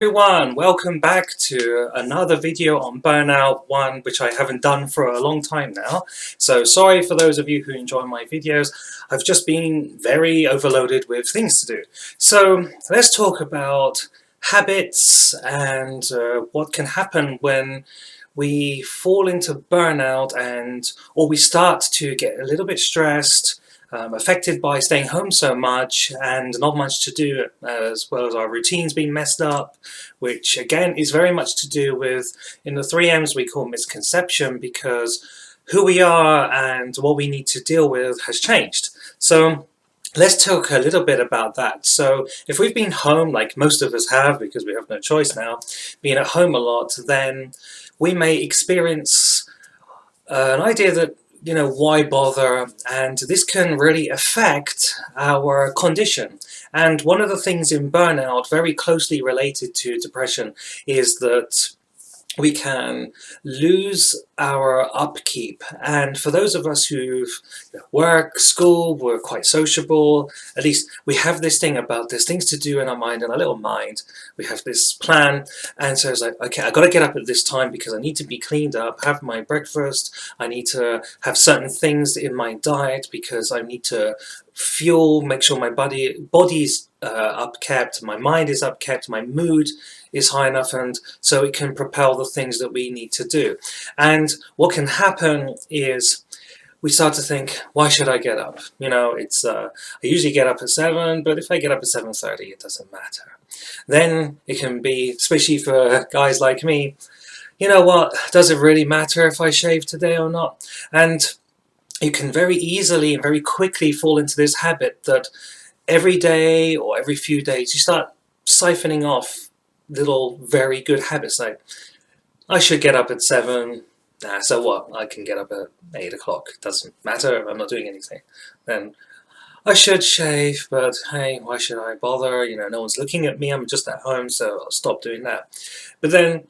Everyone, welcome back to another video on Burnout, one which I haven't done for a long time now. So sorry for those of you who enjoy my videos. I've just been very overloaded with things to do. So let's talk about habits and what can happen when we fall into burnout or we start to get a little bit stressed, affected by staying home so much and not much to do, as well as our routines being messed up, which again is very much to do with, in the 3Ms we call misconception, because who we are and what we need to deal with has changed. So let's talk a little bit about that. So if we've been home, like most of us have, because we have no choice now, being at home a lot, then we may experience an idea that, why bother? And this can really affect our condition. And one of the things in burnout, very closely related to depression, is that we can lose our upkeep. And for those of us who've work, school, we're quite sociable, at least we have this thing about there's things to do in our mind, in our little mind. We have this plan, and so it's like, okay, I got to get up at this time because I need to be cleaned up, have my breakfast, I need to have certain things in my diet because I need to fuel, make sure my body's upkept, my mind is upkept, my mood is high enough, and so it can propel the things that we need to do. And what can happen is we start to think, why should I get up? It's I usually get up at 7, but if I get up at 7:30, it doesn't matter. Then it can be, especially for guys like me, you know what, does it really matter if I shave today or not? And you can very easily and very quickly fall into this habit that every day or every few days you start siphoning off little very good habits, like I should get up at 7. So what? I can get up at 8 o'clock. Doesn't matter. I'm not doing anything. Then I should shave, but hey, why should I bother? No one's looking at me. I'm just at home, so I'll stop doing that. But then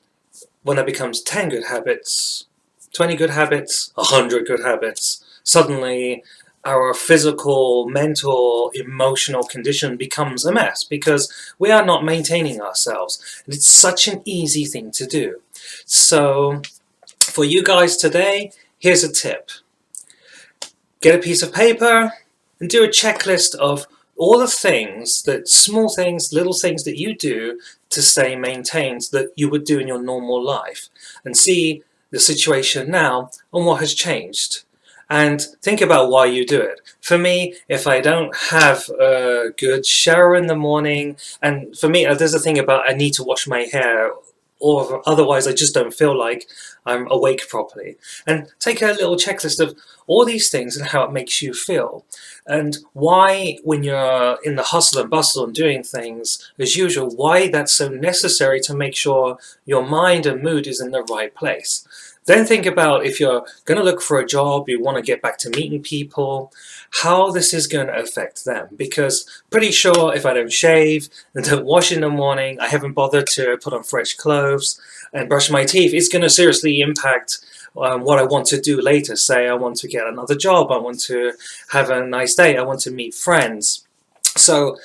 when it becomes 10 good habits, 20 good habits, 100 good habits, suddenly our physical, mental, emotional condition becomes a mess because we are not maintaining ourselves. And it's such an easy thing to do. So for you guys today, here's a tip. Get a piece of paper and do a checklist of all the things, that small things, little things that you do to stay maintained that you would do in your normal life, and see the situation now and what has changed. And think about why you do it. For me, if I don't have a good shower in the morning, and for me, there's a thing about I need to wash my hair, or otherwise I just don't feel like I'm awake properly. And take a little checklist of all these things and how it makes you feel. And why, when you're in the hustle and bustle and doing things as usual, why that's so necessary to make sure your mind and mood is in the right place. Then think about, if you're going to look for a job, you want to get back to meeting people, how this is going to affect them. Because pretty sure if I don't shave and don't wash in the morning, I haven't bothered to put on fresh clothes and brush my teeth, it's going to seriously impact what I want to do later. Say I want to get another job, I want to have a nice day, I want to meet friends. So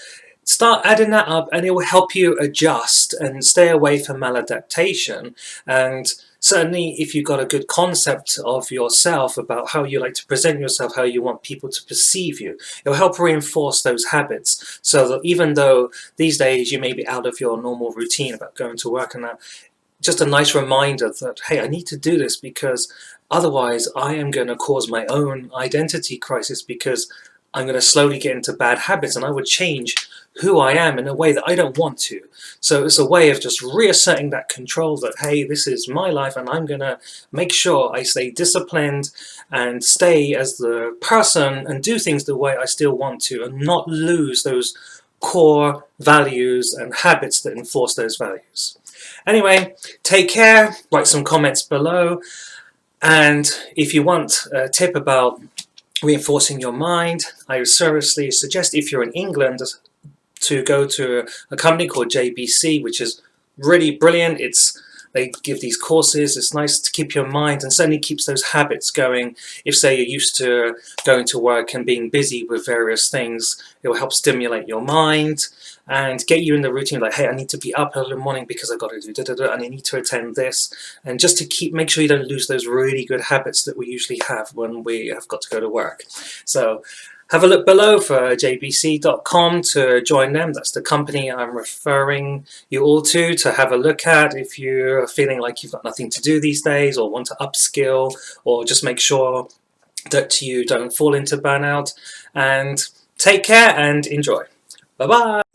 start adding that up and it will help you adjust and stay away from maladaptation. And certainly if you've got a good concept of yourself, about how you like to present yourself, how you want people to perceive you, it'll help reinforce those habits, so that even though these days you may be out of your normal routine about going to work and that, just a nice reminder that, hey, I need to do this because otherwise I am going to cause my own identity crisis, because I'm going to slowly get into bad habits and I would change who I am in a way that I don't want to. So it's a way of just reasserting that control that, hey, this is my life and I'm going to make sure I stay disciplined and stay as the person and do things the way I still want to, and not lose those core values and habits that enforce those values. Anyway, take care, write some comments below, and if you want a tip about reinforcing your mind, I seriously suggest, if you're in England, to go to a company called JBC, which is really brilliant. It's they give these courses. It's nice to keep your mind, and certainly keeps those habits going. If, say, you're used to going to work and being busy with various things, it will help stimulate your mind and get you in the routine, like, hey, I need to be up early in the morning because I've got to do da-da-da, and I need to attend this, and just to make sure you don't lose those really good habits that we usually have when we have got to go to work. So have a look below for jbc.com to join them. That's the company I'm referring you all to have a look at if you're feeling like you've got nothing to do these days, or want to upskill, or just make sure that you don't fall into burnout. And take care and enjoy. Bye bye.